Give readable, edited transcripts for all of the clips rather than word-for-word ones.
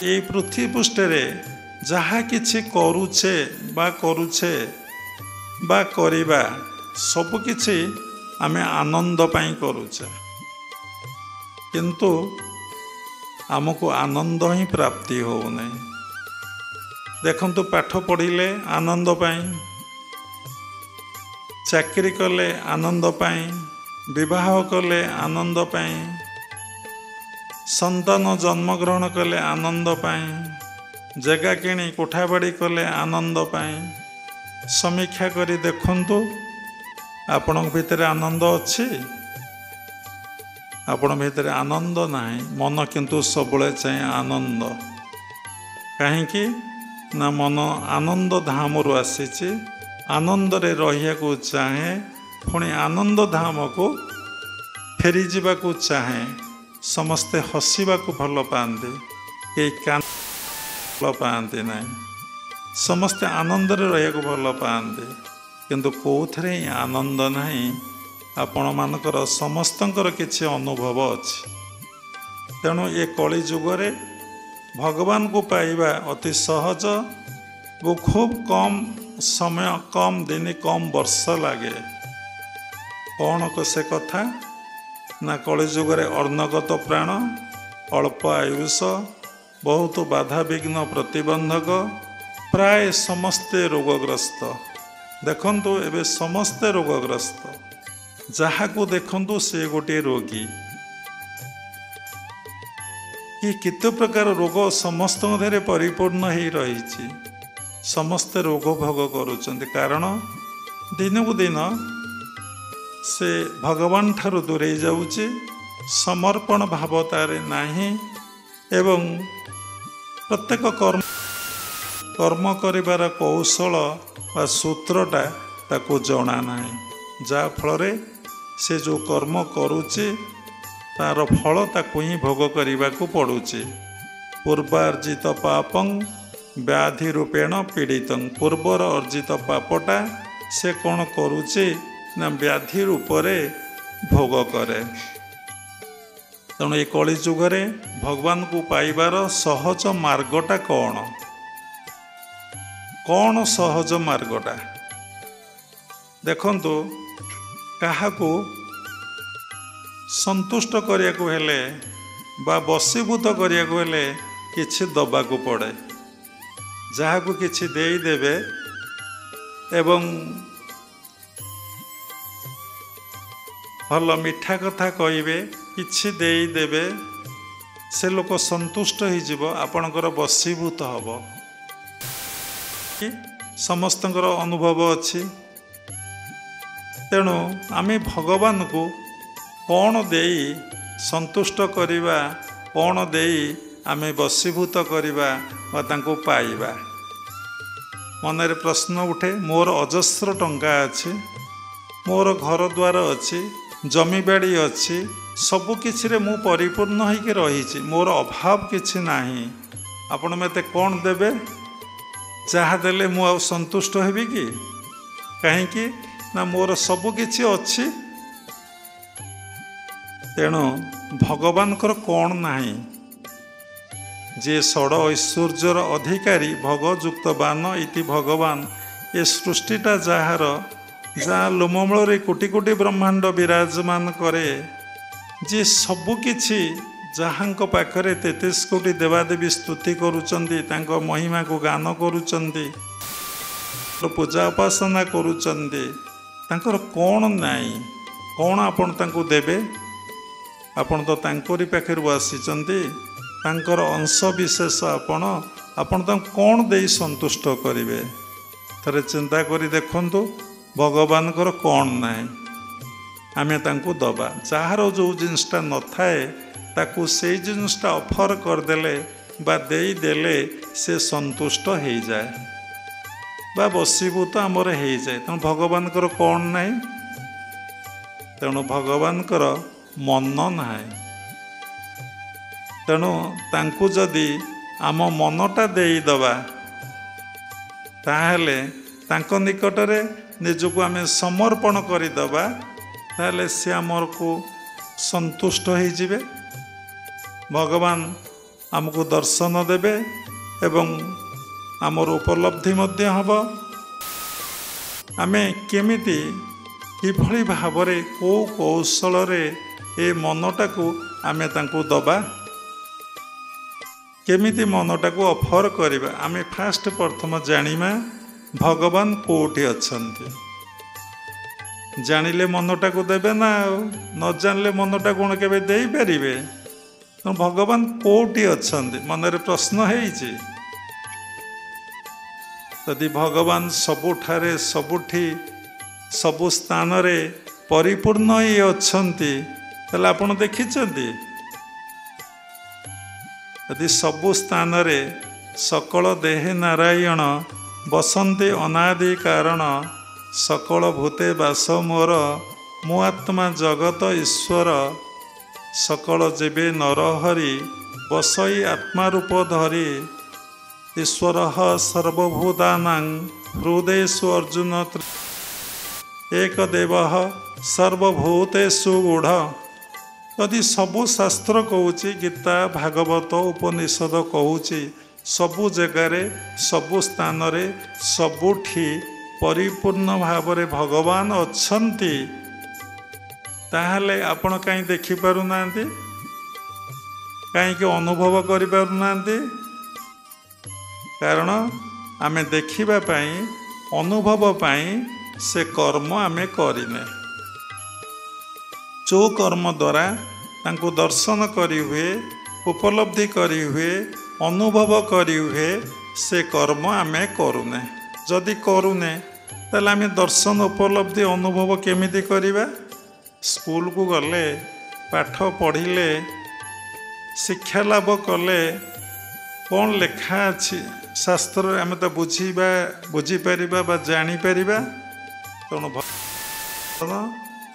এই पृथ्वी पृष्ठरे जहा किछि करुछे बा करिबा सबकिछि आमे आनंद पाई करुछे किंतु आमको आनंद ही प्राप्ति हो नहीं। देखंतु पाठ पढ़िले आनंद पाई, चाकरी कले आनंद पाई, विवाह कले आनंद पाई, संतान जन्म ग्रहण कले आनंद पाई, जगह किणी कोठाबाड़ी कले आनंद पाई। समीक्षा करी देखंतु आपण भितर आनंद अच्छी? आपण भितर आनंद नाही, मन किंतु सबले चाहे आनंद। कहीं ना मन आनंद धाम रु आसी, आनंद रे रहिया को चाहे, पुणी आनंद धाम को फेरी जीवा को चाहे। समस्ते हसीबा को भल पाती, कई कान भल पाती ना, समस्ते आनंद रे रहिया को भल पाती, किंतु कौथरे आनंद नहीं। आपण मानकर समस्तंकर किछि अनुभव अछि। तेणु ये कली जुगरे भगवान को पाइबा अति सहज वो खूब कम समय, कम दिन, कम वर्ष लगे। कौन को से कथा ना कली जुगरे अर्णगत प्राण, अल्प आयुष, बहुत बाधा विघ्न प्रतिबंधक, प्राय समस्ते रोगग्रस्त। देखंतु एबे समस्ते रोगग्रस्त, जहा को देखंतु से गोटे रोगी कि कित प्रकार रोग समस्त मध्य परिपूर्ण हो रही। समस्ते रोग भोग करुचंती, कारण दिन को दिन से भगवान ठारू दूरे जाउची, समर्पण भाव तारे नाही, एवं प्रत्येक कर्म करिबार कौशल वा सूत्रटा ताको जଣା नाही। जा फल से जो कर्म करुचे तार फल ताकू ही भोग करने को पड़ुचे। पूर्वार्जित पापं व्याधि रूपेण पीड़ित, पूर्वर अर्जित पापटा से कौन करुचे ना व्याधि रूपरे भोग करे। तेणु ये कली जुगरे भगवान को पाइबार सहज मार्गटा कौन? कौन सहज मार्गटा? देखंतु काहाकू संतुष्ट करिया को हेले बा बसीभूत करिया को हेले किछि दबा को पड़े। जहा को किछि देई देबे एवं भल मिठा कथा कहिबे, किछि देई देबे, से लोक संतुष्ट हो जिवो, आपणकर बसीभूत हबो। समस्तंकर अनुभव अछि। तेणु आमे भगवान को कौन देई संतुष्ट करिबा, कौन देई आमे बसीभूत करिबा वा तांको पाइबा। मनरे प्रश्न उठे, मोर अजस्र टंका अछि, मोर घर द्वार अछि, जमीबाड़ी अछि, सबु किछि रे मु परिपूर्ण होइके रहिछि, मोर अभाव किछि नाही। आपण मते कौन देबे? जहा देले मु आ संतुष्ट हेबी कि? कहीं ना मोर सबु किछि अछि। तेणु भगवान कौन नाही। जे षड ऐश्वर्यर अधिकारी भगजुक्तवान इति भगवान, ये सृष्टिटा जार जहाँ लोममूल कोटि कोटि ब्रह्मांड विराजमान करे, जे सबुकिछि जहाँक पाखरे 33 कोटि देवादेवी स्तुति करुचंती, तांको महिमा को गान करुचंती, पूजा उपासना करुचंती, तांकर कौन नाई? कौन आपण तांको देबे? आपण तो तांकोरी पाखरु आसीचंती, तांकर अंश विशेष आपण, आपण तांको कौन देई संतुष्ट करिवे? थरे चिंता करी देखंतु भगवान कौन नाई, आमे तांको दबा। जार जो जिनसटा न थाए ताकू से जिनसटा ऑफर करदेले बा देई देले से संतुष्ट हो जाए बा बसीभूत आमर हो जाए। तेणु भगवान कौन नाई? तेणु भगवान मन नाई। तेणु तांकू जदि आम मनटा देईदबा ताहले तांको निकटरे निजको आमे समर्पण करिदबा, ताहले से आमर को संतुष्ट हो जिवे। भगवान आमको दर्शन देबे एवं आमर उपलब्धि मध्य हब आमे केमिति किभଳି भावरे को कौशल रे ए मनटा को आमे तांको दबा केमिति मनटा को ऑफर करिबा आमे फास्ट प्रथम जानिमा भगवान कोठी अछंती जानिले मनटा को देबे ना न जानले मनटा कोन केबे देई परिबे तो भगवान कोठी अछंती मनरे प्रश्न हेइछि यदि भगवान सबुठारे सबुठी सबु स्थान रे परिपूर्ण ही अछंती तले आपण देखिछंती यदि सबु स्थान रे सकल देहे नारायण बसंती अनादि कारण सकल भूते वास मोर मो आत्मा जगत ईश्वर सकल जीवे नरहरि बसई आत्मा रूप धरी ईश्वर सर्वभूतानां हृदयेषु अर्जुन एक देव सर्वभूतेषु गूढ़ यदि सबु शास्त्र कहूँ गीता भागवत उपनिषद कहूँ सबु जगार सबु स्थान रे सबुठी परिपूर्ण भाव रे भगवान अछंती ताहले आपण कहीं देखि पारु नांती कहीं अनुभव करि पारु नांती कारण आमे देखिबा पई अनुभव पई से कर्म आमे करिने जो कर्म द्वारा तांको दर्शन करी हुए उपलब्धि करी हुए अनुभव करी हुए से कर्म आमे करूने जदि करूने ताले आमे दर्शन उपलब्धि अनुभव केमिति करिबा स्कूल को गले पाठ पढ़िले शिक्षा लाभ कले कौन लेखा अच्छी शास्त्र आम तो बुझीपर जापर तेणु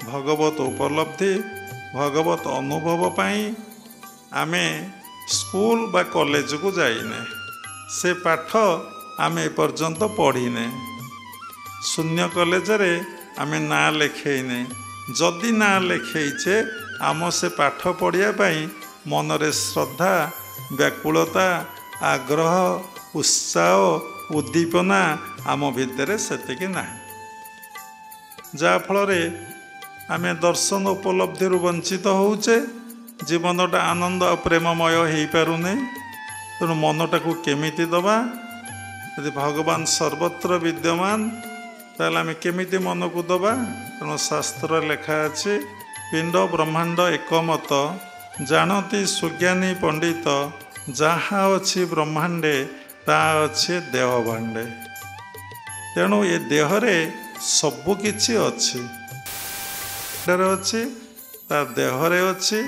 भगवत उपलब्धि भगवत अनुभव पाई आमे स्कूल बा कॉलेज को जाइने से पाठ आमे पर्यंत पढ़ीने शून्य कॉलेज रे आमे ना लिखेने जदि ना लिखेचे आम से पाठ पढ़िया पाई मनरे श्रद्धा व्याकुलता आग्रह उत्साह उद्दीपना आम भितर सेतिकी ना जाफल आमे दर्शन उपलब्धि वंचित होचे जीवनटा आनंद प्रेममय हो पारुने तेणु मनटा को केमिति दबा यदि भगवान सर्वत्र विद्यमान ताले आमे केमिति मन को दबा तेणु शास्त्र लेखा अछि पिंड ब्रह्मांड एकमत जानती सुज्ञानी पंडित जहाँ अच्छी ब्रह्मांडे ता अच्छे देह भांडे तेणु ये देहरे सबुकिछि अच्छी अच्छी ता देहरे अच्छी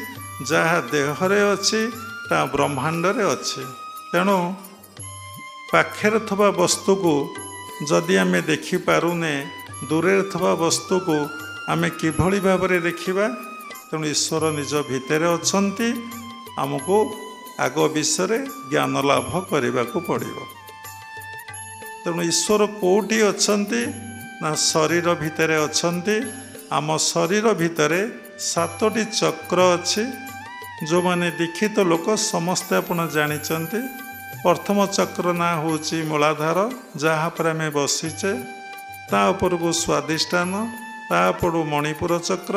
जहाँ देहरे अच्छी ता ब्रह्मांडरे अच्छी तेणु पाखेरे थबा वस्तु को जदि आमे देखि पारुने दूरे थबा वस्तु को आमे किभଳି भाबरे देखिबा तेणु ईश्वर निज भितर अछंती आमको आग विषय ज्ञान लाभ करने को पड़ो तेणु ईश्वर कोटी अछंती ना शरीर भितर अछंती आम शरीर भितर 7टी चक्र अच्छी जो माने दीक्षित लोक समस्ते आपण जानिचंती प्रथम चक्र ना होची मूलाधार जहाँ पर आम बसीचे ता ऊपर को स्वादिष्ठान ता ऊपर मणिपुर चक्र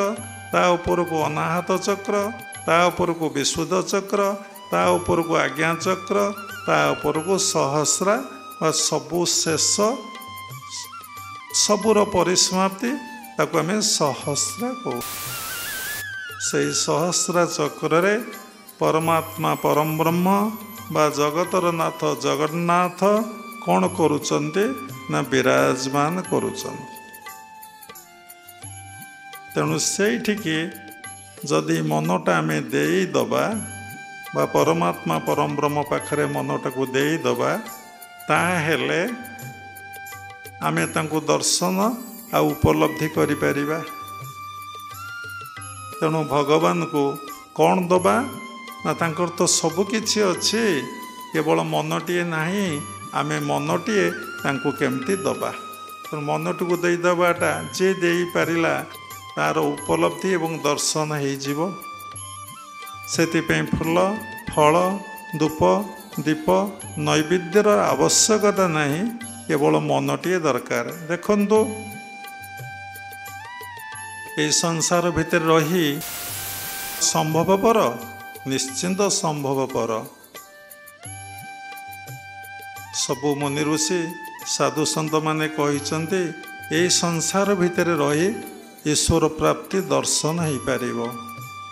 ता ऊपर को अनाहत चक्र ता ऊपर को विशुद्ध चक्र ता ऊपर को आज्ञा चक्र ता ऊपर को सहस्रा व सबु शेष सबुर परिसमाप्ति ताको आमे सहस्रा को से सहस्रा चक्र रे परमात्मा परम ब्रह्म बा जगतर नाथ जगन्नाथ कौन करुचंती ना विराजमान करुचंती तेणु सेठिकी जदि मनटा आमे देई दबा बा परमात्मा परम ब्रह्म पाखरे मनटा को देई दबा ताहेले आमे तांको दर्शन आ उपलब्धि करि परिबा तेणु भगवान को कौन दबा ना तांकर तो सबु किछि अछि केवल मनटीए नाही आमे मनटीए तांको केमती दबा तेणु मनटी को देई दबाटा जे देई पारिला तार उपलब्धि एवं दर्शन हो सेति फूल फल ଧୂପ ଦୀପ ନୈବେଦ୍ୟର ଆବଶ୍ୟକତା ନାହିଁ, କେବଳ ମନଟିଏ ଦରକାର। ଦେଖନ୍ତୁ, এই ସଂସାର ଭିତରେ ରହି ସମ୍ଭବପର, ନିଶ୍ଚିନ୍ତ ସମ୍ଭବପର। ସବୁ ମୁନି ଋଷି ସାଧୁ ସନ୍ଥମାନେ କହିଛନ୍ତି ଏହି ସଂସାର ଭିତରେ ରହି ଈଶ୍ୱର ପ୍ରାପ୍ତି ଦର୍ଶନ ହେଇପାରିବ।